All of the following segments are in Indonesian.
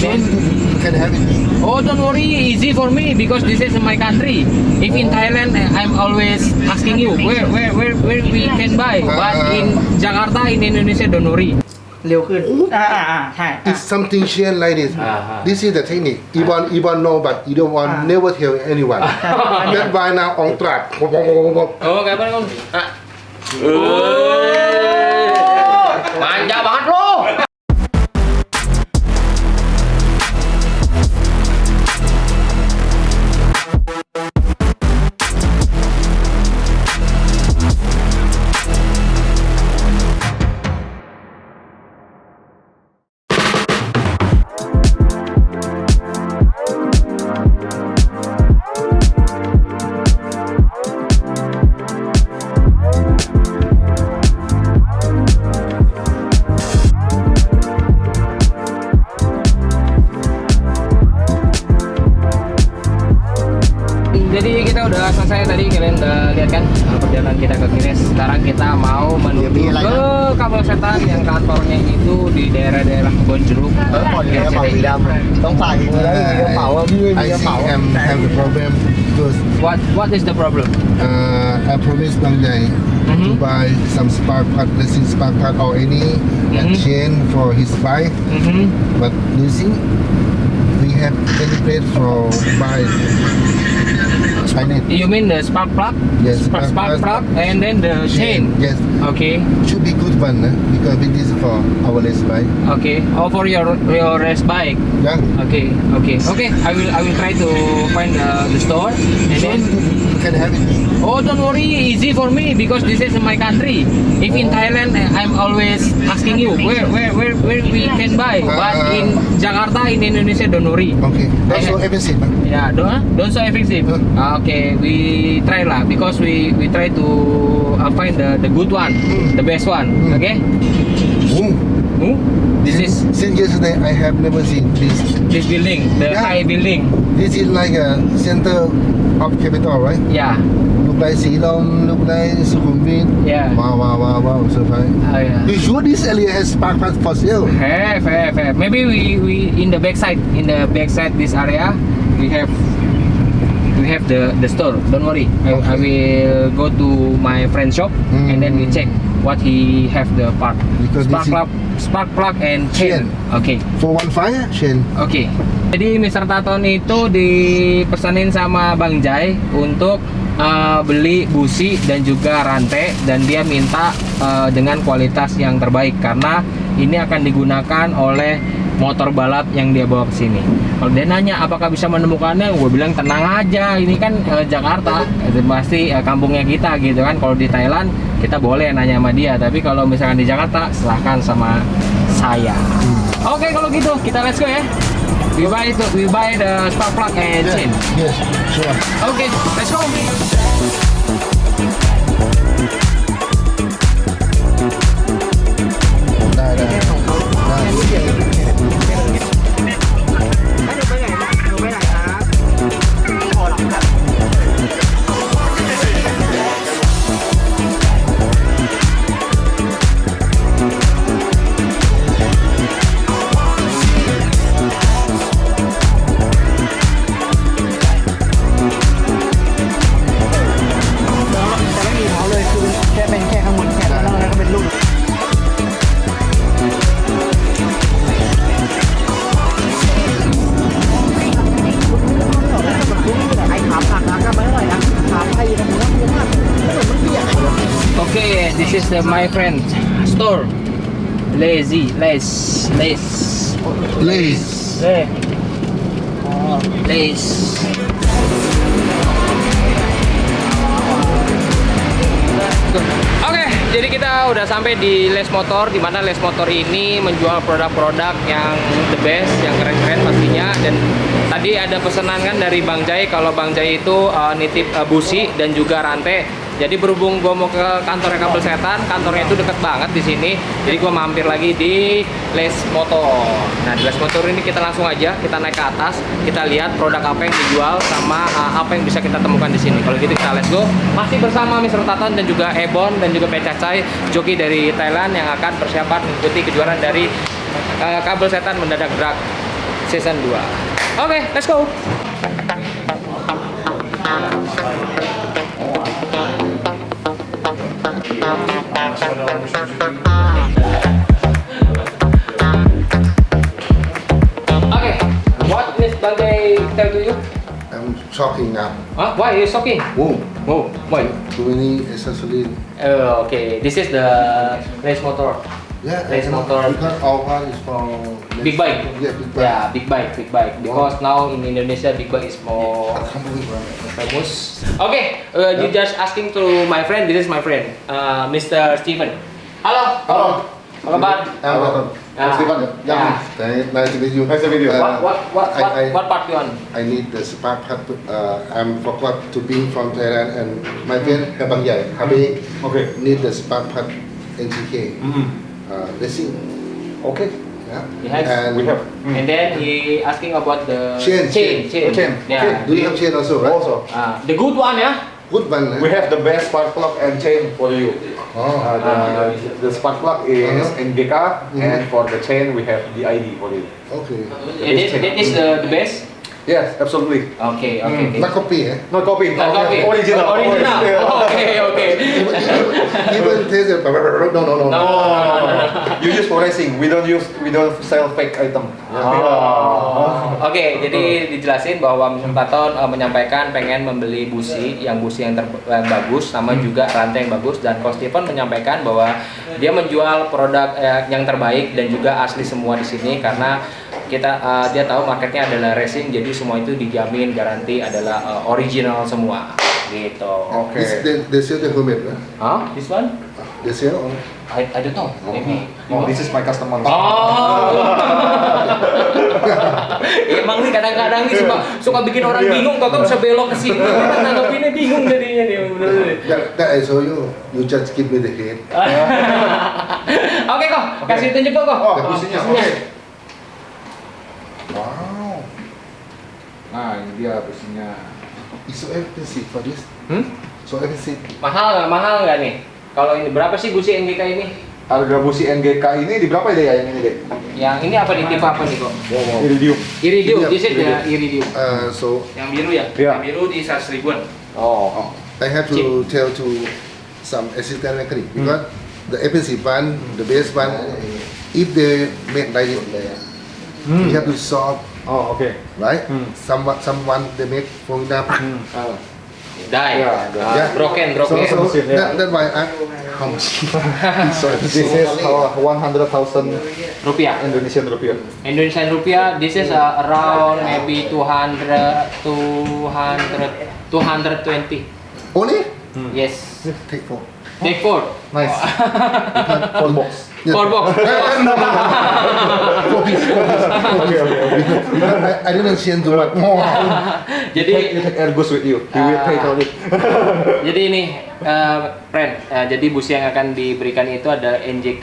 chain? You can have it. Oh, don't worry, easy for me because this is my country. If in Thailand, I'm always asking you where we can buy. But in Jakarta, in Indonesia, don't worry. เร็วขึ้นใช่ It's something chain like this. This is the technique. Even know, but you don't want never tell anyone. That's why now on track. Oh, kayak apa Om? Manja banget lo. Jadi kita udah selesai tadi, kalian udah lihat kan perjalanan kita ke Kines. Sekarang kita mau menuju ke Kabel Setan yang kantornya itu di daerah-daerah Kebon Jeruk. Don't fight. I think have the problem because What is the problem? I promised Bang Jai to buy some spark plug, racing spark plug or any chain for his bike. But do you think we have any place for buy? Chinese? You mean the spark plug? Yes, Spark plug and then the chain. Yes, Okay. should be good one because this is for our race bike. Okay. Oh, for your race bike. Yeah. Okay. I will try to find the store and then. You can have it. Oh, don't worry, easy for me because this is my country. If in Thailand, I'm always asking you where we can buy. But in Jakarta, in Indonesia, don't worry. Okay. That's so expensive. Yeah, don't so effective. Okay, we try lah because we try to find the good one, the best one. Okay. This is Since yesterday I have never seen this building, the Yeah. high building. This is like a center of capital, right? Yeah. Look like Silom, look like Sukhumvit. Yeah. Wow, so fine. Oh yeah. You sure this area has spark plug for sale? Have. Maybe we in the backside this area we have the store. Don't worry. I will go to my friend's shop and then we check what he have the part. Because this is- Spark plug and chain. Okay. For 1.5 chain. Oke. Jadi Mr. Taton itu dipesanin sama Bang Jai untuk beli busi dan juga rantai, dan dia minta dengan kualitas yang terbaik karena ini akan digunakan oleh motor balap yang dia bawa ke sini. Kalau dia nanya apakah bisa menemukannya, gue bilang tenang aja, ini kan Jakarta, itu pasti kampungnya kita gitu kan. Kalau di Thailand kita boleh nanya sama dia, tapi kalau misalkan di Jakarta silahkan sama saya. Oke, kalau gitu kita let's go ya. We buy the spark plug and chain. Yes, sure. Oke, let's go. Okay, this is my friend store. Lazy. Oke, jadi kita udah sampai di Les Motor, di mana Les Motor ini menjual produk-produk yang the best, yang keren-keren pastinya. Dan tadi ada pesanan kan dari Bang Jai, kalau Bang Jai itu nitip busi dan juga rantai. Jadi berhubung gue mau ke kantornya Kabel Setan, kantornya itu deket banget di sini. Jadi gue mampir lagi di Les Motor. Nah, di Les Motor ini kita langsung aja, kita naik ke atas, kita lihat produk apa yang dijual sama apa yang bisa kita temukan di sini. Kalau gitu kita let's go. Masih bersama Mr. Taton dan juga Ebon dan juga Pecacai, joki dari Thailand yang akan persiapan mengikuti kejuaraan dari Kabel Setan Mendadak Drag. season 2. Oke, let's go. Oke, what Miss Banggai tell to you? I'm shocking now. Huh? Why you shocking? Whoa, Oh, why? too many accessories. Okay, this is the race motor. Yeah, Race I know, motor. because all part is from Big bike. Yeah, big bike. Yeah, big bike. Because now in Indonesia, big bike is more I can't believe it. famous. Okay, you just asking to my friend. This is my friend, Mr. Steven. Halo. Halo. Apa kabar? Welcome. Ah, Steven. yeah. Nice to meet you. Nice to meet you. What part you on? I need the spark plug. I'm forgot to bring from Thailand and my friend Bang Jai, Habib, Okay. need the spark plug NGK. Racing. Okay. Yeah. He has. And We have. And then he asking about the Chain. Chain. Yeah. Do you have chain also, right? Also, The good one, yeah. Good one. we have the best spark plug and chain for you. Oh. The spark plug is NGK, and Mhm. for the chain we have the ID for you. Okay. That is the best. Yes, absolutely. Okay. Not copy, eh? Not copy. Not copy. Original. Original. Yeah. Okay. Even taste it. No. No. You use for racing. We don't sell fake item. Oh. Oke, jadi dijelasin bahwa Mr. Taton menyampaikan pengen membeli busi yang bagus, sama juga rantai yang bagus, dan Coach Steven menyampaikan bahwa dia menjual produk yang terbaik dan juga asli semua di sini karena dia tahu marketnya adalah racing, jadi semua itu dijamin garansi adalah original semua gitu. Okay. They sell the helmet, right? Huh? This one? They sell or? I don't know. Maybe. Oh, this is my customer. Oh. Emang nih kadang-kadang nih suka bikin orang bingung, kok bisa belok ke sini. Nanggepinnya bingung jadinya nih. That I saw you. You just give me the head. Oke kok, kasih tunjuk kok. Oh, businya. Oke. Wow. Nah, ini dia businya. It's so expensive for this. So expensive. Mahal nggak nih? Kalau ini berapa sih busi NGK ini? Harga busi NGK ini di berapa ya yang ini deh? Yang ini apa nih, tipe apa nih kok? Iridium. Iridium, this is Iridium. the Iridium. So Yang biru ya? Iya. Yang biru di 100 ribuan. Oh. I have to tell to some assistant mechanic because the expensive one, the best one, if they make like this, you have to solve, Oh, oke. right? Someone they make for example. Die. Yeah, yeah. Broken. So Yeah. that's why how much? It's so This is 100,000 Rupiah. Indonesian rupiah. Indonesian rupiah, this is around maybe 220. Only Yes. take four. Take 4. Nice. Full box. Yeah. 4 box. Four piece. Okay. I didn't change too much more. Jadi You take Ergus with you. He will pay for it. Jadi ini, friend, jadi busi yang akan diberikan itu ada NJK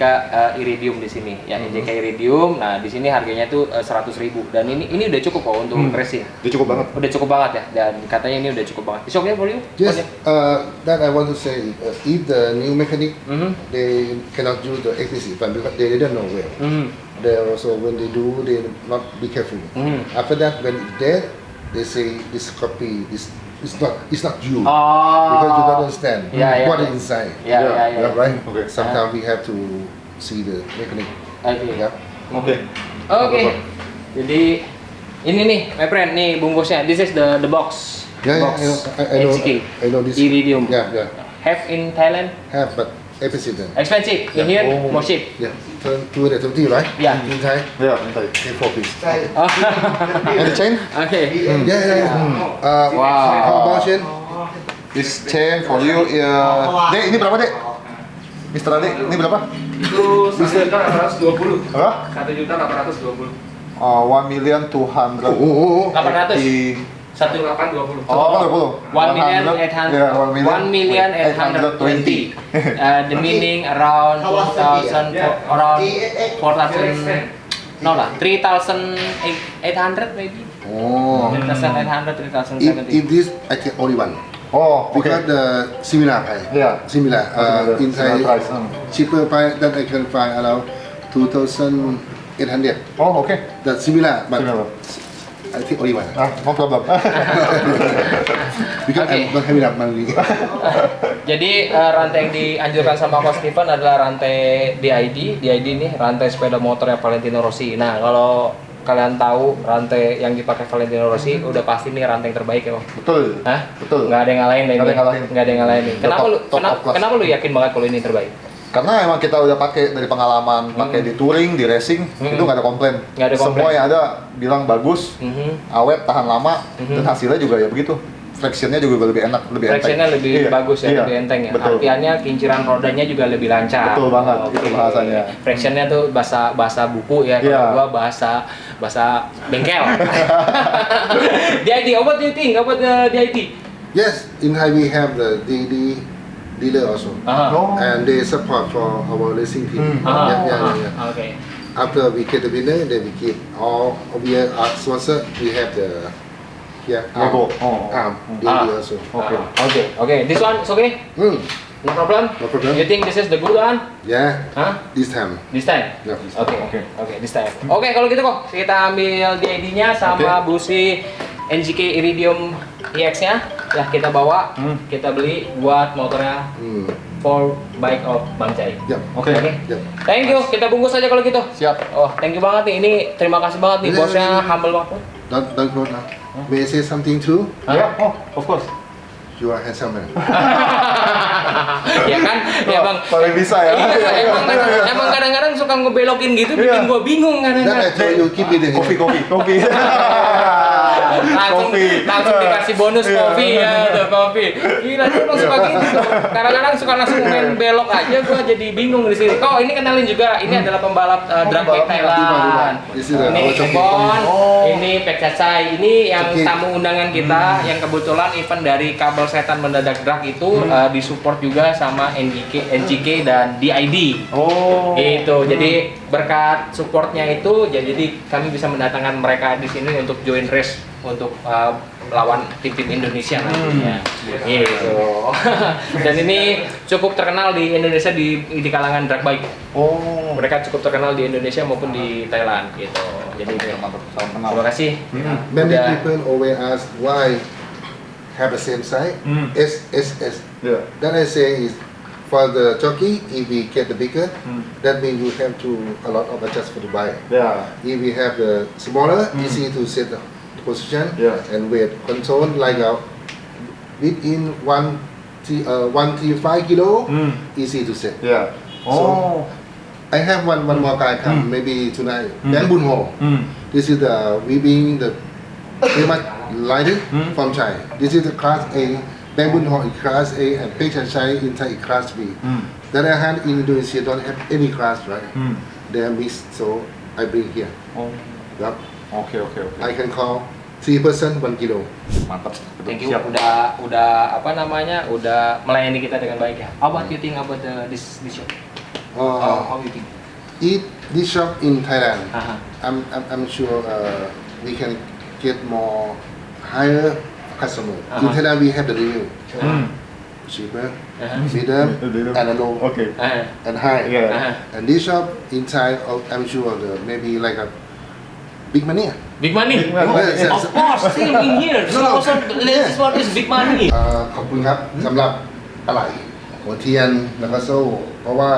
Iridium di sini, ya NJK Iridium. Nah di sini harganya tuh 100.000 dan ini udah cukup kok untuk racing. Dia cukup banget. Udah cukup banget ya, dan katanya ini udah cukup banget. Is okay for you? Yes, that I want to say. If the new mechanic they cannot use the expensive one because they didn't know where. They also when they do, they not be careful. After that, when it's dead, they say this copy, this it's not you because you don't understand Yeah. what is inside. Ya. Right? Okay. Sometimes we have to see the mechanic. Oke. Yeah. Oke. Oke. Jadi ini nih, my friend, nih bungkusnya. This is the box. Yeah, Box. I know. NGK. I know this. Iridium. Yeah. Have in Thailand. Have, but expensive then. Expensive. In here, more cheap. Yeah. 220, right? Yeah. In Thai, Ya, minta. take 4 piece. And the chain? Oke. Yeah. Wow. How about chain? This chain for you. Dek, ini berapa dek? Mister Ade, ini berapa? Itu 1.820. Berapa? 1.820. 1.200. Oh. 800. 1.820. Oh, 1.820. The meaning around 4,000, no lah, 3,800 maybe. Oh. 3,800, 3,070. If this, I take only one. Oh, oke. Because the similar price. Yeah. Similar. In Thai, Similar price. cheaper price that I can find around 2,000 800. Oh, oke. That's similar, but Similar. I think only one. No problem. Because Okay. I don't have enough money. Jadi rantai yang dianjurkan sama Coach Steven adalah rantai DID. DID ini rantai sepeda motor ya Valentino Rossi. Nah, kalau kalian tahu rantai yang dipakai Valentino Rossi udah pasti nih rantai yang terbaik ya, Bang. Betul. Hah? Betul. Nggak ada yang ngalahin deh. Nggak ada yang ngalahin. Nggak ada yang ngalahin. Udah Kenapa top- lu top kenapa, of class. kenapa lu yakin banget kalau ini terbaik? Karena emang kita udah pakai dari pengalaman, pakai di touring, di racing, itu nggak ada komplain. Nggak ada komplain. Semua yang ada bilang bagus, awet, tahan lama, dan hasilnya juga ya begitu. Frictionnya juga lebih enak, lebih enteng. Frictionnya lebih Iya, bagus ya, iya, lebih enteng ya. Betul. Artiannya kinciran rodanya juga lebih lancar. Betul banget, Oke. itu bahasanya. Frictionnya tuh bahasa buku ya, kalau Iya. gua bahasa bengkel. DID, what do you think about the DID? Yes, in Thai we have the DD dealer also, Oh. and they support for our racing team. Yeah. Oke. After we get the winner, then we keep all. We are sponsor. We have the Logo. arm DD Ah. also. Oke. Oke. This one is okay? Hmm. No problem? No problem. You think this is the good one? Yeah, Hah? this time. This time? Yeah, this time. Oke, this time. Oke, kalau gitu kok kita ambil DID-nya sama busi NGK Iridium EX-nya, ya kita bawa, kita beli buat motornya Hmm. for bike of Bang Jai. Yep. Oke. Yep. Thank you, kita bungkus aja kalau gitu. Siap. Oh, thank you banget nih. Ini terima kasih banget nih, Iya, bosnya iya. humble banget. Don't go now. May I say something too? Ya, oh, of course. You are handsome man. Ya kan? Ya Bang. Paling bisa ya. Iya, emang kadang-kadang suka ngebelokin gitu, bikin Iya. gua bingung Then I kadang-kadang. told you keep it in here. Kopi. langsung dikasih bonus kopi ya, tuh kopi. Gila dia emang suka gitu tuh. Kadang-kadang suka langsung main belok aja, gua jadi bingung di sini. Oh, ini kenalin juga, ini adalah pembalap drag bike Thailand. This is our Ini jockey. Ebon, Oh. ini Pek Cacai, ini yang Jockey. tamu undangan kita yang kebetulan event dari Kabel Setan Mendadak Drag itu disupport juga sama NGK dan DID. Oh. Itu jadi berkat supportnya itu jadi kami bisa mendatangkan mereka di sini untuk join race untuk lawan tim-tim Indonesia nantinya. Gitu. Dan ini cukup terkenal di Indonesia di kalangan drag bike. Oh. Mereka cukup terkenal di Indonesia maupun di Thailand gitu. Jadi Mantap, salam kenal. terima kasih. Many Udah. people always ask why have the same size. S. Yeah. Then I say is for the jockey, if we get the bigger, that means you have to a lot of adjust for the bike. Yeah. If we have the smaller, easy to set the position Yeah. and weight control like within 1.5 kilo, easy to set. Yeah. So- I have one more guy come maybe tonight. Bang Bun Ho. This is the we being the very much lighter from China. This is the class A. Bang Bun Ho is class A and Pei Chai in Thai is class B. Then I had in Indonesia don't have any class right. They are mixed, so I bring here. Oh. Yep. Oke. I can call 3 person 1 kilo. Mantap. Thank you Siap. udah apa namanya udah melayani kita dengan baik ya. How about you think about this shop? How you think? This shop in Thailand, Aha. I'm sure we can get more higher customer. In Thailand we have the review. Cheaper, medium, and a low, Oke. and high. Yeah. And this shop in Thai, I'm sure maybe like a big money. Big money. Yes, Of course, same in here. So No. also this one is big money. ขอบคุณครับสำหรับอะไหล่หัวเทียนแล้วก็โซ่ เพราะว่า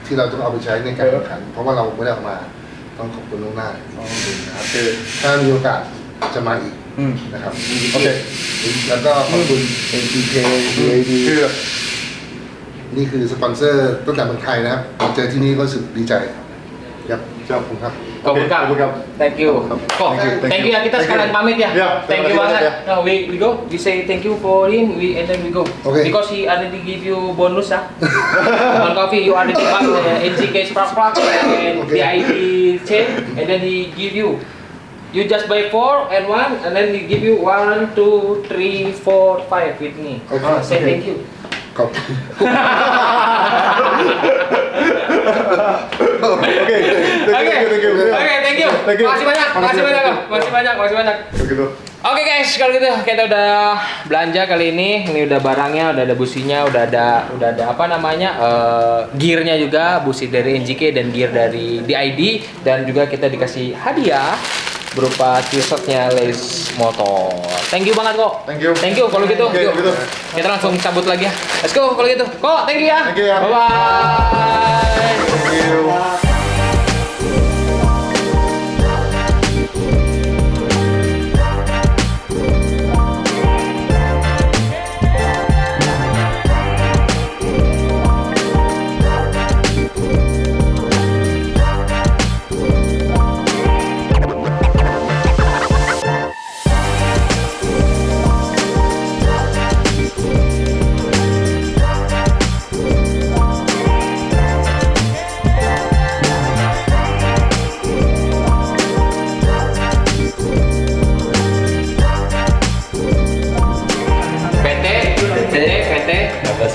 ที่เราต้องเอาไปใช้ในการแข่งขัน เพราะว่าเราไม่ได้เอามา ต้องขอบคุณล่วงหน้านะครับถ้ามีโอกาสจะมาอีกนะครับ โอเค แล้วก็ขอบคุณ NTK DAD นี่คือสปอนเซอร์ตั้งแต่เมืองไทยนะครับผมเจอที่นี่ก็รู้สึกดีใจครับขอบคุณครับ Kak. Thank you. Thank you ya, kita sekalian pamit ya. Ya, Thank you terima kasih banget. banyak No, we go. We say thank you for him. And then we go. Okay. Because he already give you bonus ya. On coffee you already buy the NGK Spark Plug and the ID chain, and then he give you. You just buy 4 and 1, and then he give you 1, 2, 3, 4, 5 with me. Okay. Say thank you. ขอบคุณ Oke. Oke, thank you. Thank you. Makasih banyak. Makasih banyak. Makasih banyak. Begitu. Oke guys, kalau gitu kita udah belanja kali ini. Ini udah barangnya, udah ada businya, udah ada apa namanya gearnya juga, busi dari NGK dan gear dari DID, dan juga kita dikasih hadiah berupa t-shirtnya Lace Motor. Thank you banget kok. Thank you. Thank you kalau gitu. Oke, Yuk. gitu. Kita langsung cabut lagi ya. Let's go kalau gitu. Kok, thank you ya. Thank you ya. Bye bye. Thank you.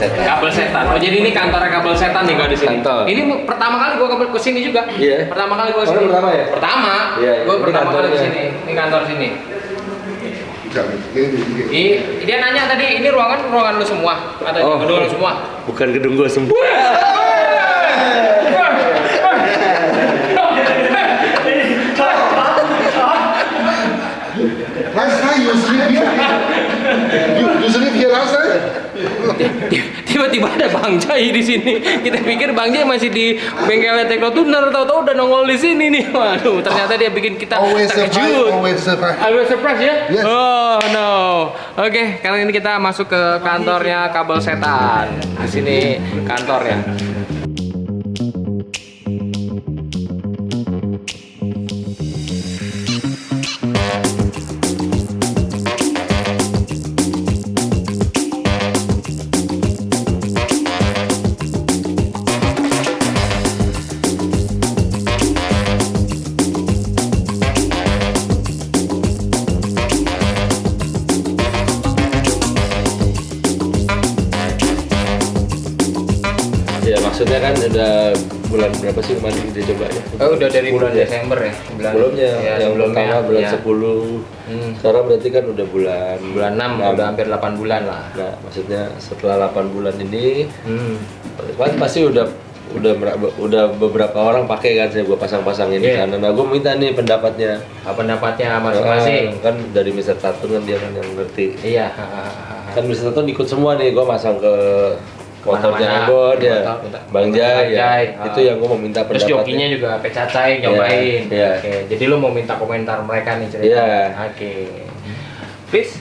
Kabel setan. Oh jadi ini kantornya kabel setan nih gua di sini. Kantor. Ini pertama kali gua ke sini juga. Iya. Pertama kali gua Oh, sini. pertama ya? Pertama. Iya, Gua ini pertama kali ke kantornya. sini. Ini kantor sini. Ini. Dia nanya tadi ini ruangan lu semua atau Oh. gedung lu semua? Bukan gedung gua semua. Last night you sleep here. You sleep here last night? Tiba-tiba ada Bang Jai di sini. Kita pikir Bang Jai masih di bengkelnya Teknotuner, tahu-tahu udah nongol di sini nih. Waduh, ternyata dia bikin kita Always surprise, terkejut. always surprise. Always surprise ya? Yes. Oh no. Oke, kali ini kita masuk ke kantornya kabel setan. Di sini kantornya. Ya maksudnya kan udah bulan berapa sih kemarin kita coba ya? Oh, udah dari bulan ya? Desember ya? Sebelumnya, ya, yang sebelumnya. pertama bulan Ya. 10. Sekarang berarti kan udah bulan Bulan 6, udah hampir 8 bulan lah. Nah, maksudnya setelah 8 bulan ini Hmm. kan pasti udah beberapa orang pakai kan, saya gua pasang-pasang ini Iya. kan. Nah, gua minta nih pendapatnya. Pendapatnya masing-masing. Kan dari Mr. Tatun kan dia kan yang ngerti. Iya. Kan Mr. Tatun ikut semua nih, gua masang ke Kemana-mana. motornya Agon ya, Motor- Bang Jai ya. Jai, Itu yang gua mau minta Terus pendapatnya. jokinya juga Pecacai nyobain. Iya. Oke, jadi lu mau minta komentar mereka nih cerita. Iya. Oke. Please.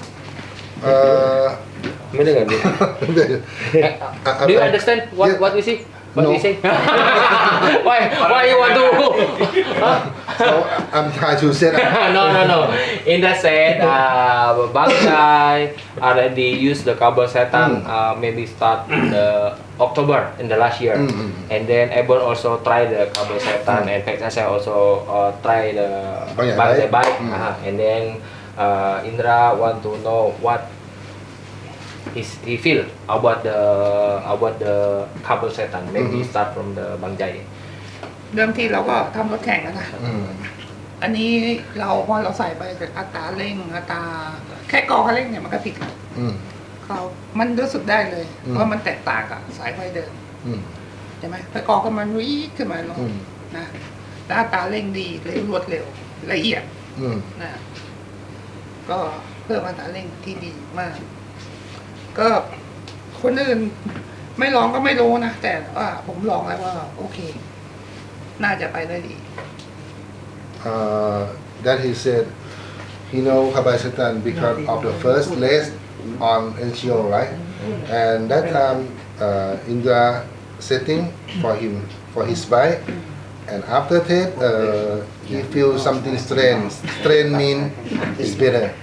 Ini nggak nih? Do you understand what we see? What No. we say? why you want to? So I'm trying to say that. no. In that said, Bang Jai already used the kabel setan maybe start the October in the last year, and then Ebon also try the kabel setan, and Pekasa also try the Bang Jai Bang Jai bike. bike, and then Indra want to know what he feel about the kabel setan. Maybe start from the Bang Jai. เดิมทีเราก็ทำรถแข่งกันนะ อันนี้เราพอเราใส่ไปอัตราเร่งอัตราแค่กองคันเร่งเนี่ยมันก็ผิดแล้ว เรามันรู้สึกได้เลยว่ามันแตกต่างกับสายไฟเดิมใช่ไหมไปกองก็มันวิ่งขึ้นมาลงนะแล้วอัตราเร่งดีเลยรวดเร็วละเอียดนะก็เพิ่มอัตราเร่งที่ดีมาก ก็คนอื่นไม่ลองก็ไม่รู้นะแต่ว่าผมลองแล้วว่าโอเค น่าจะไปได้ดี That he said he know Kabasetan because of the first race on NGO, right? And that time Indra setting for him for his bike, and after that he feel something strange. Strange mean it's better.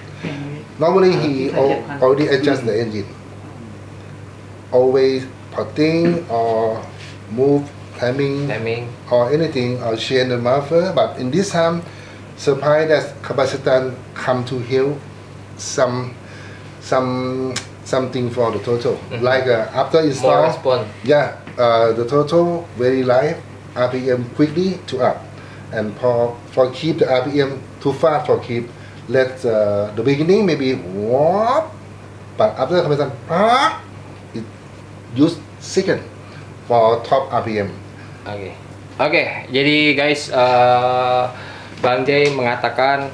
Normally he already adjust the engine, always putting or move timing or anything or change the muffler, but in this time surprise that Kabasetan come to help something for the total, like after More install, response. yeah, the total very light, RPM quickly to up, and for keep the RPM too fast for keep let the beginning maybe whoop, but after compression, it use second for top RPM. Oke, jadi guys, Bang Jay mengatakan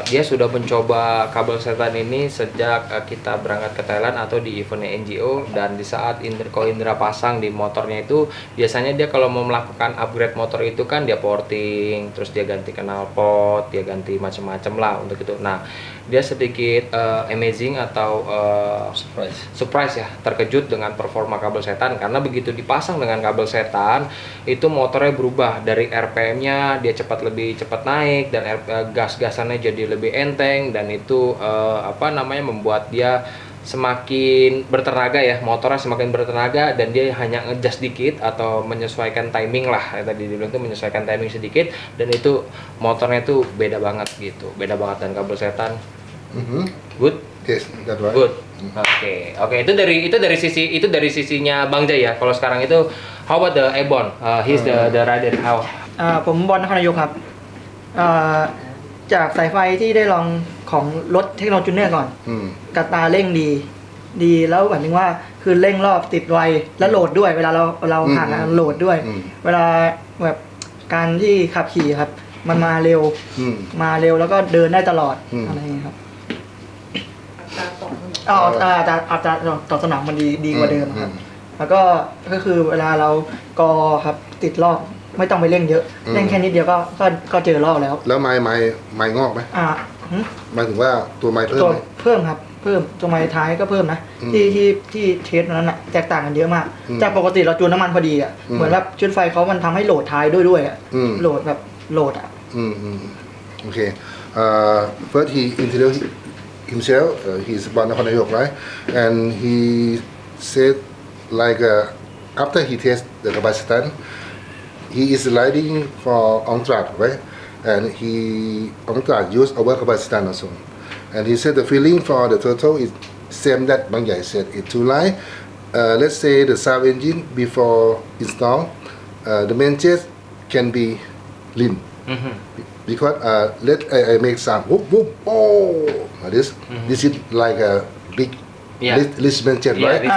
dia sudah mencoba kabel setan ini sejak kita berangkat ke Thailand atau di eventnya NGO, dan di saat Ko Indra pasang di motornya itu biasanya dia kalau mau melakukan upgrade motor itu kan dia porting, terus dia ganti knalpot, dia ganti macam-macam lah untuk itu. Nah, dia sedikit amazing atau surprise ya, terkejut dengan performa kabel setan, karena begitu dipasang dengan kabel setan itu motornya berubah dari RPM-nya, dia lebih cepat naik, dan gas-gasannya jadi lebih enteng, dan itu membuat dia semakin bertenaga ya, motornya semakin bertenaga, dan dia hanya ngejust dikit atau menyesuaikan timing lah, tadi dibilang itu menyesuaikan timing sedikit, dan itu motornya itu beda banget gitu, beda banget dan kabel setan. Good. Yes, that's right. Good. Oke, itu dari sisinya Bang Jay ya. Kalau sekarang itu how about the Ebon? He's the rider. How? ผมบอลนครนายกครับจากสายไฟที่ได้ลองของรถเทคโนโลยีจูเนอร์ก่อนกระตาเร่งดีแล้วแบบนึงว่าคือเร่งรอบติดไวแล้วโหลดด้วยเวลาเราห่างกันโหลดด้วยเวลาแบบการที่ขับขี่ครับมันมาเร็วแล้วก็เดินได้ตลอดอะไรอย่างเงี้ยครับอัตราตอบสนองมันดีกว่าเดิมครับแล้วก็คือเวลาเรากอครับติดรอบไม่ต้องไปเร่งเยอะเร่งแค่นิดเดียวก็เจอรอบแล้วไม้งอกไหมหมายถึงว่าตัวไม้เพิ่มไหมเพิ่มครับเพิ่มตัวไม้ท้ายก็เพิ่มนะที่เทสนั้นน่ะแตกต่างกันเยอะมากจากปกติเราจูนน้ำมันพอดีอ่ะเหมือนแบบชุดไฟเขามันทำให้โหลดท้ายด้วยอ่ะโหลดแบบโหลดอ่ะโอเคfirst he introduced himself he's born in Nayok, right? And he said like after he test the capacitance he is riding for on-track, right? And he on-track use our capacitance also. And he said the feeling for the turtle is same that Bang Jai said. It too light. Let's say the sound engine before install, the main chest can be lean. Because I make sound whoop whoop like this. This is like a big Lisbon chest, right?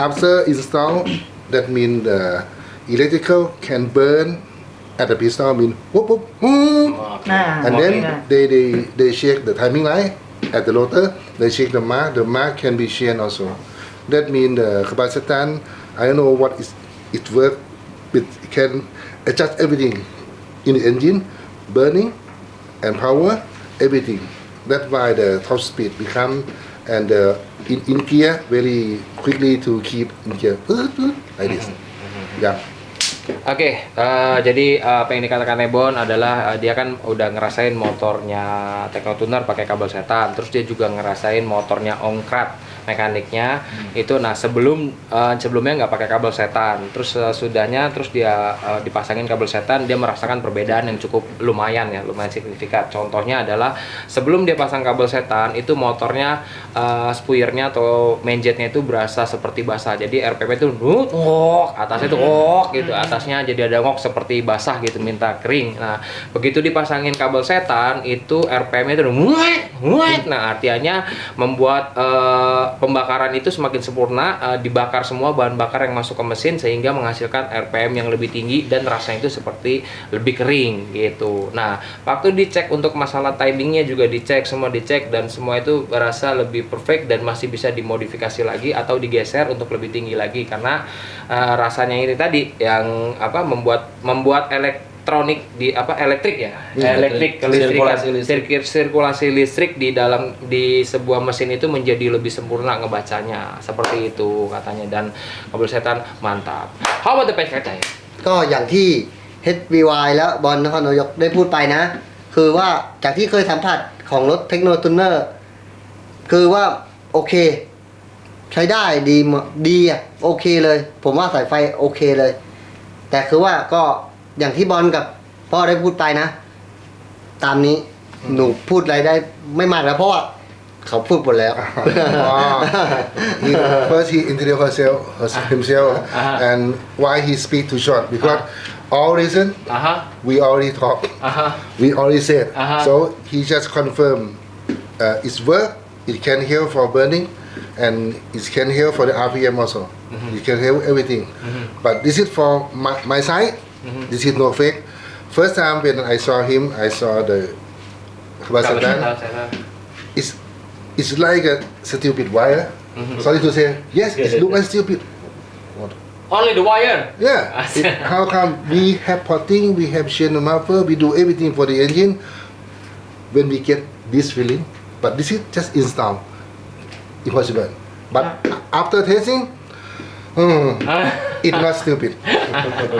After install, that means the electrical can burn at the piston, mean whoop whoop and then they check the timing line at the rotor. They check the mark can be changed also. That means the capacitance, I don't know what it work, it can adjust everything in the engine, burning and power, everything. That's why the top speed become and in gear very quickly to keep in gear like this. Yeah. Oke, jadi apa yang dikatakan Ebon adalah dia kan udah ngerasain motornya Technotuner pakai kabel setan, terus dia juga ngerasain motornya Ongkrat mekaniknya itu. Nah sebelumnya nggak pakai kabel setan, terus sudahnya terus dia dipasangin kabel setan, dia merasakan perbedaan yang cukup lumayan signifikan. Contohnya adalah sebelum dia pasang kabel setan itu motornya spuiernya atau mainjetnya itu berasa seperti basah, jadi RPM itu atasnya itu gitu, atasnya jadi ada ngok seperti basah gitu, minta kering. Nah begitu dipasangin kabel setan itu RPM-nya itu nah artinya membuat pembakaran itu semakin sempurna, dibakar semua bahan bakar yang masuk ke mesin sehingga menghasilkan RPM yang lebih tinggi dan rasanya itu seperti lebih kering gitu. Nah waktu dicek untuk masalah timingnya juga dicek dan semua itu berasa lebih perfect dan masih bisa dimodifikasi lagi atau digeser untuk lebih tinggi lagi, karena rasanya ini tadi yang membuat elektronik elektrik sirkulasi listrik di sebuah mesin itu menjadi lebih sempurna ngebacanya, seperti itu katanya, dan kabel setan mantap. How about the package? ก็อย่างที่ HVY แล้วบอลนครนายกได้พูดไปนะคือว่าจากที่เคยสัมผัสของรถเทคโนทูนเนอร์คือว่าโอเคใช้ได้ดีอ่ะโอเคเลยผมว่าสายไฟโอเคเลยแต่คือว่าก็อย่างที่บอลกับพ่อได้พูดไปนะตามนี้หนูพูดอะไรได้ไม่มากแล้วเพราะว่าเขาพูดหมดแล้ว First he introduced himself and why he speak too short because all reason Aha, we already talked. aha. We already said. Uh-huh. So he just confirmed it's work. It can heal for burning, and it can heal for the RPM also. It can heal everything. But this is for my side. This is no fake. First time when I saw him, I saw the Kabasetan. It's like a stupid wire. Sorry to say. Yes, it looks like stupid. Only the wire. Yeah. How come we have potting, we have chain muffler, we do everything for the engine when we get this feeling, but this is just install. Impossible. But after testing, it's not stupid.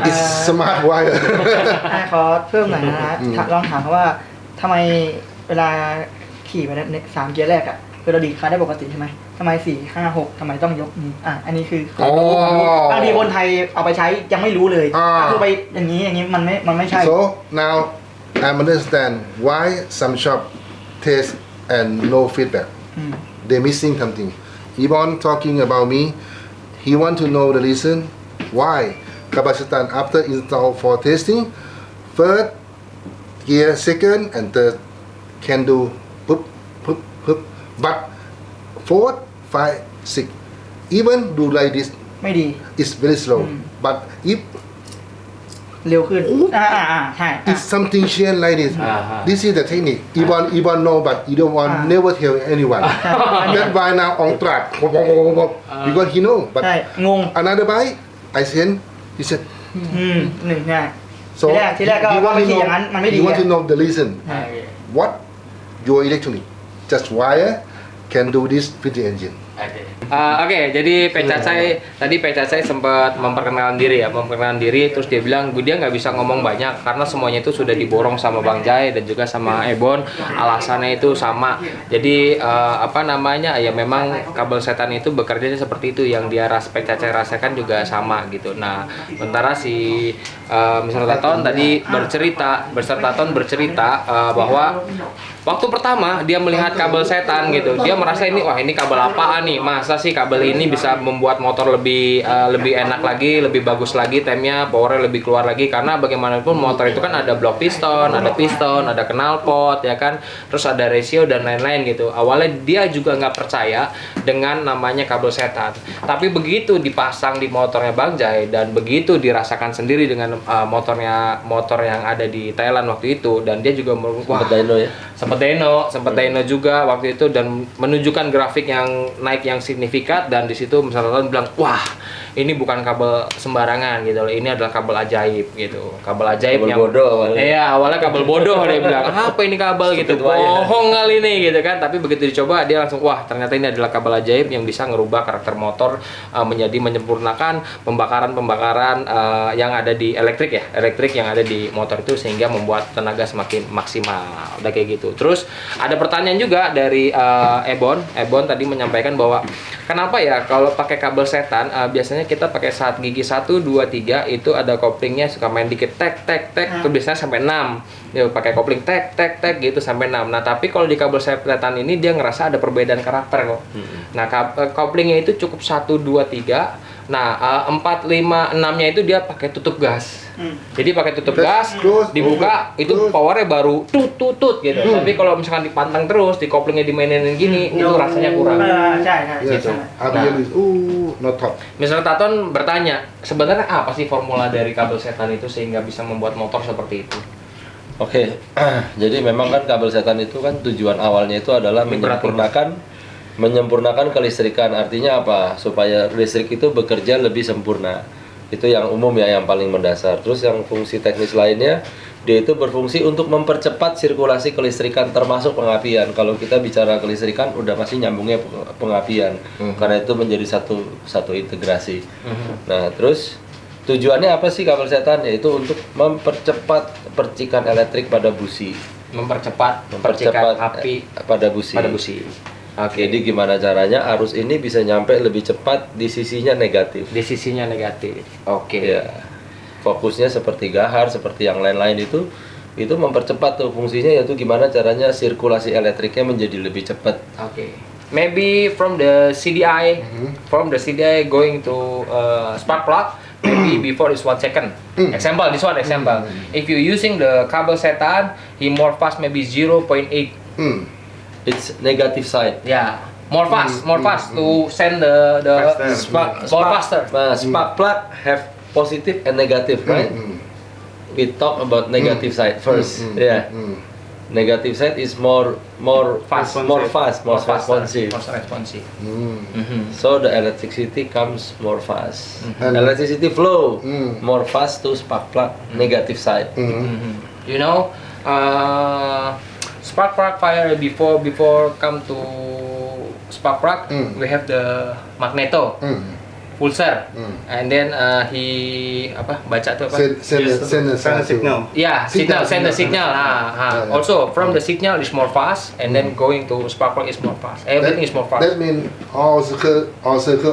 It's smart wire. ขอเพิ่มหน่อยนะฮะลองถามเขาว่าทำไมเวลาขี่ไปใน3 เกียร์แรกอ่ะคือเราดีดคลัตช์ได้ปกติใช่ไหมทำไม4 5 6ทำไมต้องยกนี้อันนี้คือขอรู้บางทีคนไทยเอาไปใช้ยังไม่รู้เลยคือไปอย่างนี้มันไม่ใช่ So now I understand why some shop test and no feedback. They missing something. Ibon talking about me. He want to know the reason why Kabasetan after install for testing, first gear, second and third can do poop, poop, poop. But 4, 5, 6, even do like this, ไม่ดี it's very slow. But if เร็วขึ้นใช่ it's something change like this, this is the technique. Ibon know, but you don't want never tell anyone. That's why now on track because he know. But ใช่งง another bike, I send. He said. หนึ่งเนี่ย So ทีแรกก็ you ว่า want ไป to ขี่อย่างนั้นมันไม่ดี know, you want to know the reason. ใช่ What your electronic, just wire can do this with the engine. Oke, jadi tadi Pecacai sempat memperkenalkan diri, terus dia bilang dia nggak bisa ngomong banyak karena semuanya itu sudah diborong sama Bang Jai dan juga sama Ebon. Alasannya itu sama. Jadi ya memang kabel setan itu bekerja seperti itu, yang dia Pecacai rasakan juga sama gitu. Nah, sementara si Mr. Taton tadi bercerita bahwa waktu pertama dia melihat kabel setan gitu, dia merasa ini kabel apaan nih? Masa sih kabel ini bisa membuat motor lebih enak lagi, lebih bagus lagi temnya, powernya lebih keluar lagi, karena bagaimanapun motor itu kan ada blok piston, ada knalpot ya kan, terus ada ratio dan lain-lain gitu. Awalnya dia juga nggak percaya dengan namanya kabel setan, tapi begitu dipasang di motornya Bang Jai dan begitu dirasakan sendiri dengan motor yang ada di Thailand waktu itu, dan dia juga sempat dyno juga waktu itu, dan menunjukkan grafik yang naik yang signifikan, dan di situ misalnya bilang, wah ini bukan kabel sembarangan gitu loh, ini adalah kabel ajaib gitu, kabel ajaib yang bodoh awalnya. Iya, awalnya kabel bodoh dia bilang, apa ini kabel gitu, bohong kali ini gitu kan, tapi begitu dicoba dia langsung, wah ternyata ini adalah kabel ajaib yang bisa ngerubah karakter motor menjadi menyempurnakan pembakaran yang ada di elektrik yang ada di motor itu, sehingga membuat tenaga semakin maksimal. Udah kayak gitu. Terus ada pertanyaan juga dari Ebon tadi menyampaikan bahwa kenapa ya kalau pakai kabel setan biasanya kita pakai saat gigi 1, 2, 3 itu ada koplingnya suka main dikit tek itu biasanya sampai 6. Dia pakai kopling tek gitu sampai 6. Nah, tapi kalau di kabel setan ini dia ngerasa ada perbedaan karakter kok. Nah, koplingnya itu cukup 1, 2, 3. Nah, 4, 5, 6-nya itu dia pakai tutup gas. Jadi pakai tutup gas, dibuka itu powernya baru tut gitu. Tapi kalau misalkan dipantang terus, di koplingnya dimainin gini, itu rasanya kurang.ใช่ Yes. Gitu. RPM is not top. Mr. Taton bertanya, sebenarnya apa sih formula dari kabel setan itu sehingga bisa membuat motor seperti itu? Oke, jadi memang kan kabel setan itu kan tujuan awalnya itu adalah menyempurnakan kelistrikan. Artinya apa? Supaya listrik itu bekerja lebih sempurna. Itu yang umum ya, yang paling mendasar. Terus yang fungsi teknis lainnya, dia itu berfungsi untuk mempercepat sirkulasi kelistrikan termasuk pengapian. Kalau kita bicara kelistrikan udah pasti nyambungnya pengapian. Karena itu menjadi satu integrasi. Nah, terus tujuannya apa sih kabel setan? Yaitu untuk mempercepat percikan elektrik pada busi. Mempercepat percikan api pada busi. Oke. Jadi gimana caranya arus ini bisa nyampe lebih cepat di sisinya negatif. Oke. Ya. Fokusnya seperti gahar, seperti yang lain-lain itu mempercepat tuh fungsinya, yaitu gimana caranya sirkulasi elektriknya menjadi lebih cepat. Oke. Maybe from the CDI going to spark plug, maybe before is 1 second. Example, this one example. If you using the cable setan, he more fast maybe 0.8. It's negative side. Yeah, more fast to send the Spark more faster. Spark plug have positive and negative, right? We talk about negative side first. Yeah. Negative side is more fast, more responsive. So the electricity comes more fast. Electricity flow more fast to spark plug negative side. You know, spark plug fire before come to spark plug, we have the magneto. Pulsar, and then he baca tuh apa? Send a signal. Yeah, send the signal. Also from the signal is more fast, and then going to spark plug is more fast. Everything is more fast. That means all circle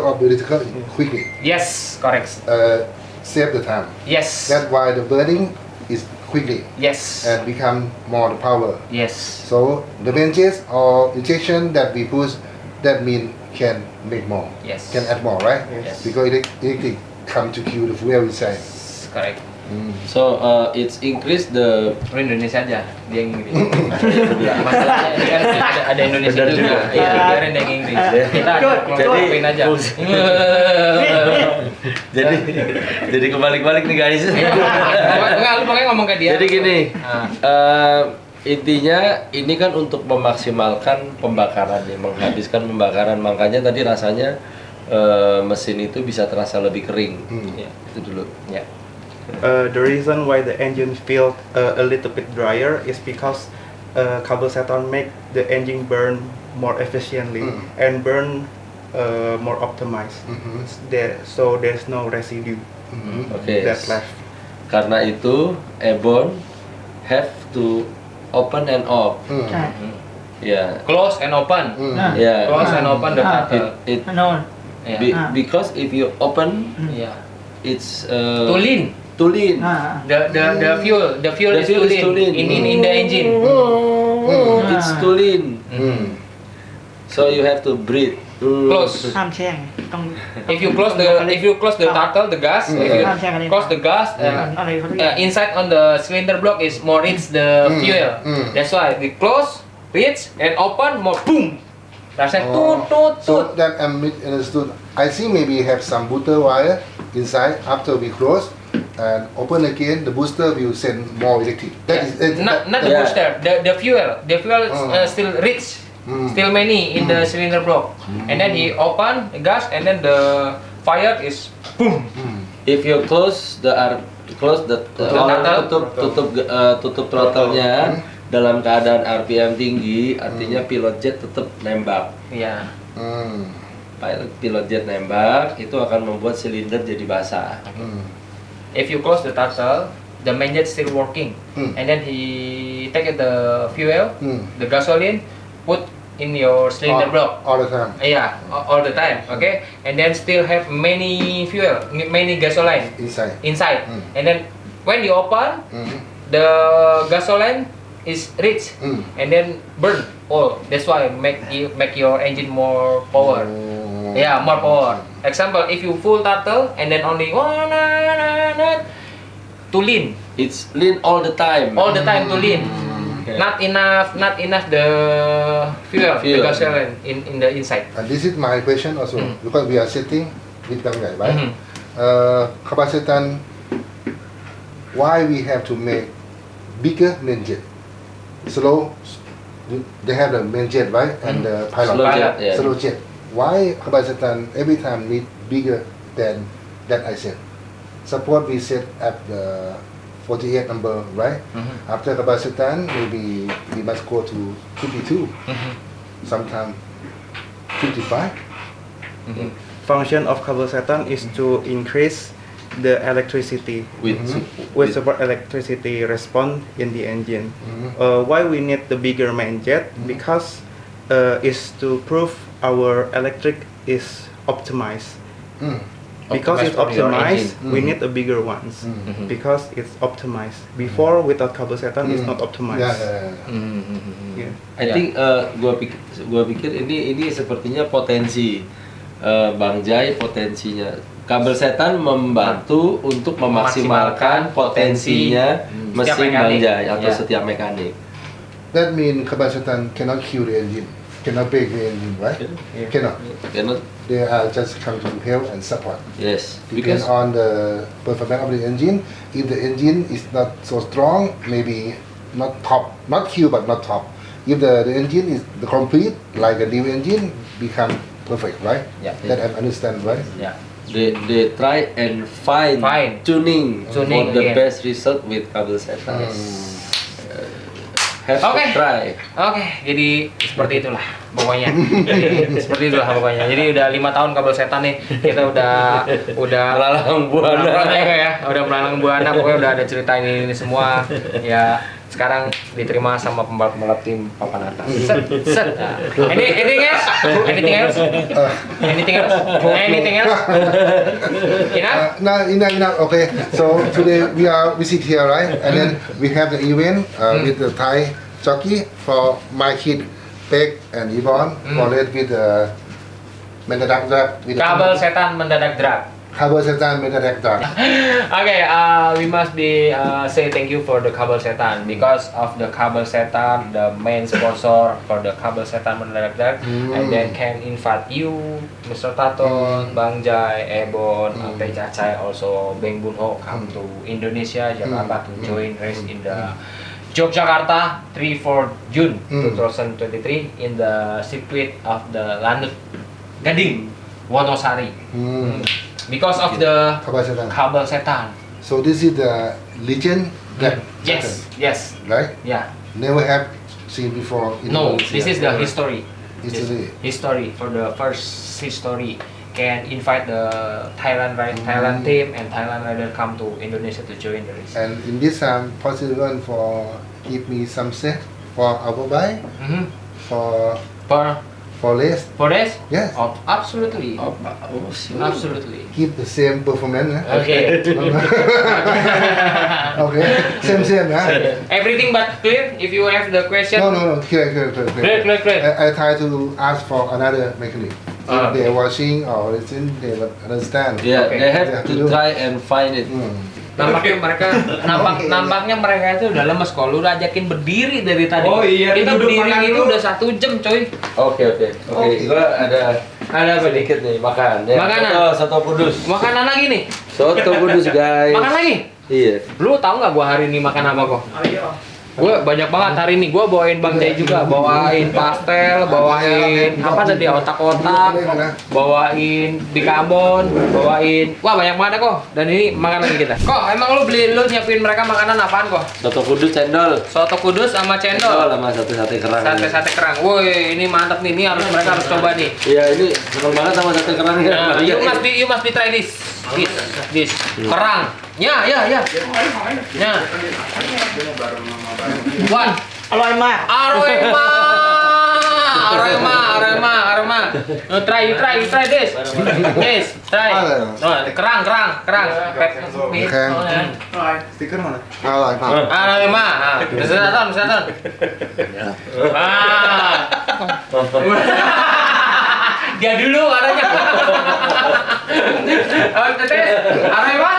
of the electrical quickly. Yes, correct. Save the time. Yes. That's why the burning is quickly Yes. and become more the power. Yes. So the benches or injection that we push, that mean can make more. Yes. Can add more, right? Yes. Because electric come to kill the fuel inside. Correct. So it's increase the Indonesia aja, dia yang Inggris. Masalahnya ini kan ada Indonesia juga. Iya, biarin dia yang Inggris. Kita jadi aja. jadi kebalik-balik nih guys. Enggak, lu makanya ngomong ke dia. Jadi gini, intinya ini kan untuk memaksimalkan pembakaran ya, menghabiskan pembakaran, makanya tadi rasanya mesin itu bisa terasa lebih kering. Ya, itu dulu. Ya. The reason why the engine feels a little bit drier is because carboseton make the engine burn more efficiently and burn more optimized. So there's no residue Oke. that's left. Karena itu Ebon have to open and off. Ya. Close and open. Ya. Close and open the throttle. It No. Yeah. because if you open, Yeah. it's Too lean. too lean. The fuel is too lean in the engine. It's too lean. So you have to breathe. Close. ห้ามแช่งต้อง If you close the throttle, the gas. If you close the gas, อะไรเขาเรียก inside on the cylinder block is more rich the fuel. That's why we close, rich, and open more boom. Rasanya tut. So that I understood. I see maybe have some booster wire inside. After we close and open again, the booster will send more electric. That is Not the Yeah. booster, the fuel. The fuel is still rich. Still many in the cylinder block, and then he open the gas, and then the fire is boom. If you close the tutup throttle-nya dalam keadaan RPM tinggi, artinya pilot jet tetap nembak. Iya. Pilot jet nembak itu akan membuat silinder jadi basah. If you close the throttle, the main jet still working, and then he take the fuel, the gasoline, put in your cylinder block. all the time. Yeah, all the time. Okay, and then still have many fuel, many gasoline Inside. and then when you open, the gasoline is rich, and then burn all. That's why make your engine more power. Yeah, more power. Example, if you full throttle and then only too lean, It's lean all the time. too lean. Okay. Not enough the fuel. The Fuel. gasoline in the inside. And this is my question also because we are sitting with Bang Jai, right? Kapasitan. Why we have to make bigger main jet? They have the main jet, right? And the pilot. Slow jet, yeah. Slow jet. Why Kapasitan every time need bigger than that I said? Suppose we set at the 48 number, right? After Kapasitan, maybe we must go to 52. Sometimes 55. Function of carboseton is to increase the electricity with support electricity response in the engine. Why we need the bigger main jet? Because is to prove our electric is optimized. Because it's Optimized for your optimized, engine. we need a bigger ones because it's optimized. Before without carboseton, it's not optimized. Yeah. I think gua pikir ini sepertinya potensi Bang Jai potensinya Kabel setan membantu untuk memaksimalkan potensinya Setiap mesin mekanik. Bangjai atau Ya. setiap mekanik. That means kabel setan cannot kill the engine, cannot break the engine, right? Cannot. Cannot, They are just come to help and support. yes, Depend because on the performance of the engine. If the engine is not so strong, maybe not top, not Q but not top. If the engine is the complete, like a new engine, become perfect, right? Yeah. That I understand, right? Ya. they try and find Fine. tuning Tuning for the again. best result with kabel setan. Have Oke. to try. Oke, jadi seperti itulah pokoknya. Seperti itulah pokoknya. Jadi udah 5 tahun kabel setan nih. Kita udah Melalang buana. udah melalang buana. Pokoknya udah ada cerita ini semua. Ya sekarang diterima sama pembalap-pembalap tim papan atas. Set, set. Nah, anything else? Anything else? Anything else? Anything else? Enough? Enough. Okay. So today we sit here, right? And then we have the event with the Thai jockey for my kid, Peg and Yvonne. For it with the mendadak drag. With the Kabel setan mendadak drag. Kabel setan mendadak drag. Okay, we must be say thank you for the Kabel Setan because of the Kabel Setan, the main sponsor for the Kabel Setan mendadak drag, and then can invite you, Mr. Taton, Bang Jai, Ebon, Teh Cacai, also Beng Bunho come to Indonesia, Jakarta to join race in the Yogyakarta 3-4 June 2023 in the circuit of the Lanut Gading, Wonosari. Because of the Kabel setan. Kabel Setan. So this is the legend that Yes, yes, right? yeah. Never have seen before. In No, Indonesia. this is the history. History. History for the first history. Can invite the Thailand team and Thailand rider come to Indonesia to join the race. And in this time, possible for give me some set for our bike for race. For race? Yes. Oh, absolutely. Absolutely. Keep the same performance. Okay. Okay. Same. Everything but clear. If you have the question. No. Clear. Clear. I try to ask for another mechanic. If they are watching or listening, they will understand. Yeah, Okay. they have to try and find it. Nampaknya mereka itu udah lemes kok. Lu ajakin berdiri dari tadi. Oh iya, Kita duduk berdiri makan itu dulu. udah 1 jam, coy. Oke. Gua ada Apa nih? sedikit nih makan. Ya, Makanan. Soto kudus. Makanan lagi nih. Soto kudus guys. Makan lagi. Iya. Lu tahu nggak gua hari ini makan apa kok? Gue banyak banget hari ini. Gue bawain Bang Jai juga, bawain pastel, bawain apa tadi otak-otak, bawain bikarbon, bawain wah banyak banget kok. Dan ini makanan kita. Kok emang lu nyiapin mereka makanan apaan kok? Soto kudus cendol. Soto kudus sama cendol. Sama sate kerang. Sate kerang. Woi, ini mantep nih. Ini mereka harus coba nih. Iya, ini seneng banget sama sate kerang ya. Nah, you must be try this. This. Kerang. Ya. One. อร่อยมาก Aroma. You try this. Yes, try. Oh, kerang. Stiker mana? Aroma. Misalkan. Dia dulu adanya. Tetes, aroma?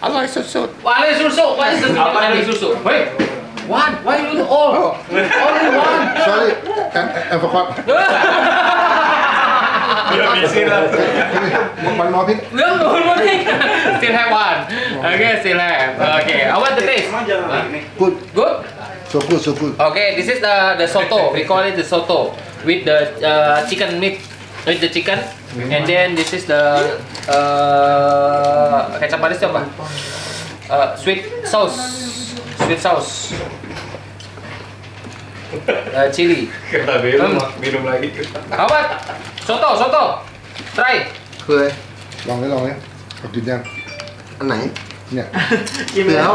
อร่อยสุด Wali susu. Wait. One. Why you do all? Only one. Sorry, I forgot. One more thing. No, one thing. Still have one. Okay, still have. Okay, I want the taste. Good. Good. So good. Okay, this is the soto. We call it the soto with the chicken meat. With the chicken, and then this is the kecap manis apa? Sweet sauce, chili. minum lagi. Apa? Soto. Try. เคย ลองไหมเอากินยัง อันไหน เนี่ย กินแล้ว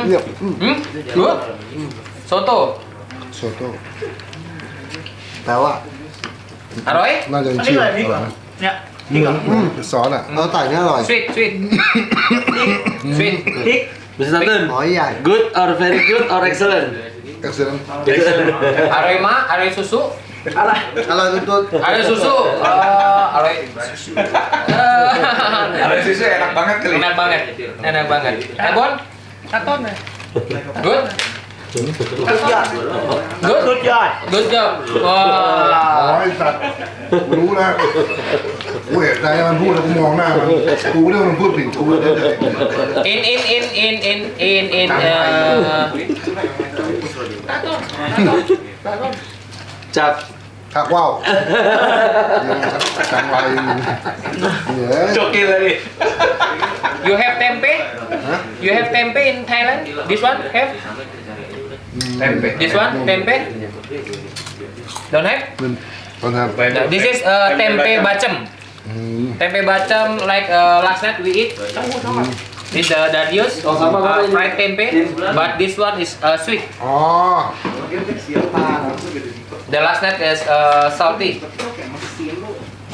เนี่ย Good. Soto. โซโต้ แปลว่า Aroy? น่าจะชื่ออะไรนะ เนี่ย ซอสอ่ะ เราใส่เนี่ยอร่อย Sweet. Sweet. พริก Mr. Satun, หอยใหญ่ good or very good or excellent? excellent Aroma susu. Kalau tuntut Ada susu. Aloy susu. Ada susu enak banget kali. Enak banget. Enak banget. Bon? Katon ya. Good? Good job. Good job. Wah. ไอ้สัตว์กูรู้แล้วกูเห็นใจมันพูดแล้วกูมองหน้ามันกูเรียกมันพูดผิดกูเลย In Cap. ถักว่าวจังไรเนี่ย Cokil tadi. you have tempe? You have tempe in Thailand? This one have? Tempe. This one tempe? Don't have? ตอนทำ No, this is tempe bacem. Tempe bacem like last night we eat. This the dadius, fried tempe, but this one is sweet. อ๋อ The last night is salty.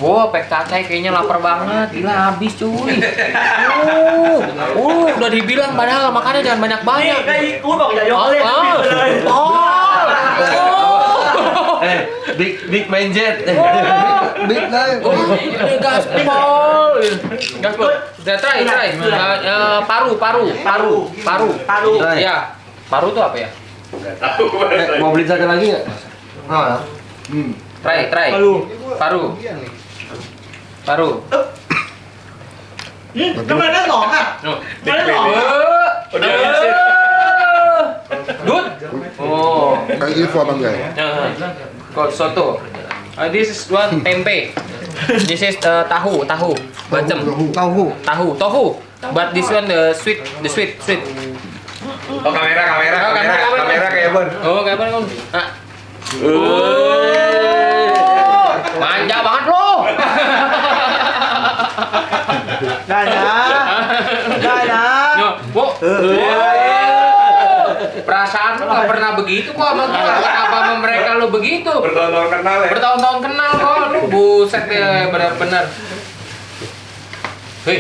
Wow, PKC kayaknya lapar banget, gila habis cuy. Udah dibilang padahal makannya jangan banyak-banyak. Big manjet. big เลย Ini gaspol. Gaspol. Try. Paru. Ya. Paru tuh apa ya? Mau beli satu lagi nggak? Try. Paru. Good. Oh. ไอ้อีฟอร์บางใหญ่ Kok soto. This is one tempe. This is tahu bacem. เต้าหู้ Tofu. But this one the sweet. Oh kamera kayak Bon. Oh, kayak apa Om? Ah. Manja banget lo. ได้นะ Yo, Bu. Perasaan lu gak pernah begitu kok sama gua. Kenapa sama mereka lu begitu? Bertahun-tahun kenal ya. Bertahun-tahun kenal kok lu. Buset ya, benar-benar. Hei.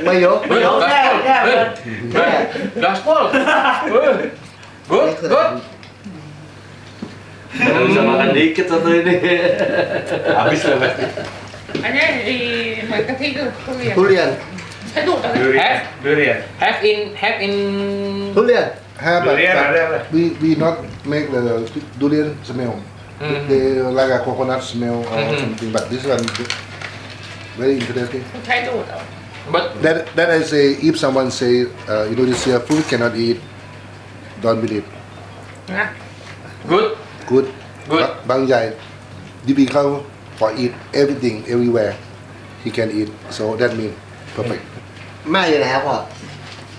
ไม่ยก Gaspol. Good. Bisa makan dikit satu ini. Habis lah pasti. Ini hemat keti tuh. ทุเรียน Saya tuh Durian. Have in ทุเรียน have Durian ada. we not make the durian smell they like a coconut smell or something but this one very interesting Saya tuh. but that I say if someone say Indonesia food cannot eat don't believe Nah, good. good Good. Bang Jai difficult for eat everything everywhere he can eat so that mean perfect แม่อยู่ไหนครับพ่อ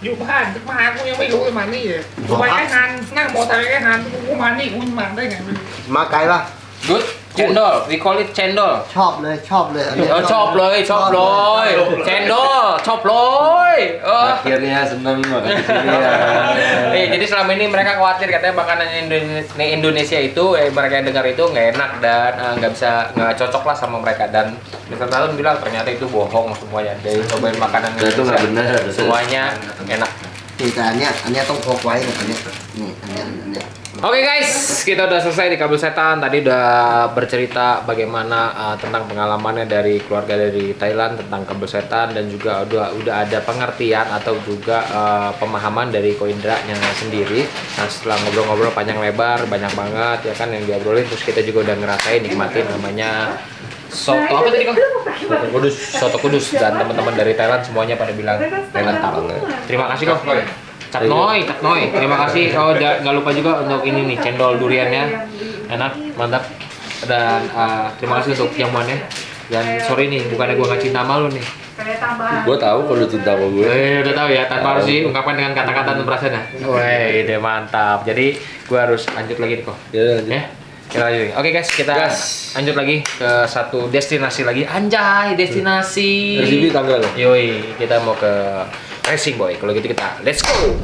อยู่บ้านมากูยังไม่รู้เลยมานี่เลยกูไปแค่งานนั่งมอเตอร์ไซค์แค่งานกูมานี่กูมาได้ไง มาไกลปะ Good. Cendol. We call it cendol. ชอบเลยอันนี้ ชอบเลย Cendol, chop loy. Akhirnya seneng makan di sini ya. Jadi selama ini mereka khawatir katanya makanan Indonesia itu, mereka yang dengar itu nggak enak dan nggak cocok lah sama mereka. Dan Mr. Talun bilang ternyata itu bohong semuanya. Dari cobain makanan Itu nggak benar. semuanya enak. นี่แต่อันเนี้ยต้องพกไว้เนี่ยอันเนี้ย Oke guys, kita udah selesai di Kabel Setan. Tadi udah bercerita bagaimana tentang pengalamannya dari keluarga dari Thailand tentang Kabel Setan dan juga udah ada pengertian atau juga pemahaman dari Ko Indra-nya sendiri. Nah, setelah ngobrol-ngobrol panjang lebar, banyak banget ya kan yang diobrolin, terus kita juga udah ngerasain nikmatin namanya soto apa tadi Kang? Soto Kudus dan teman-teman dari Thailand semuanya pada bilang mantap banget. Terima kasih Kang. Cat Noi. Terima kasih. Oh, nggak lupa juga untuk ini nih cendol duriannya, enak, mantap. Dan terima kasih untuk jamuannya. Dan sorry nih, bukannya gue nggak cinta sama lu nih. Gue tahu kalau cinta sama gue. Udah tahu ya, tanpa harus diungkapkan dengan kata-kata dan perasaan ya. Wih, deh mantap. Jadi gue harus lanjut lagi nih kok. Ya, lanjut. Kita lanjut. Oke guys, kita lanjut lagi ke satu destinasi lagi. Anjay, destinasi. Dari sini tanggal. Yoi, kita mau ke Racing Boy. Kalau gitu kita let's go.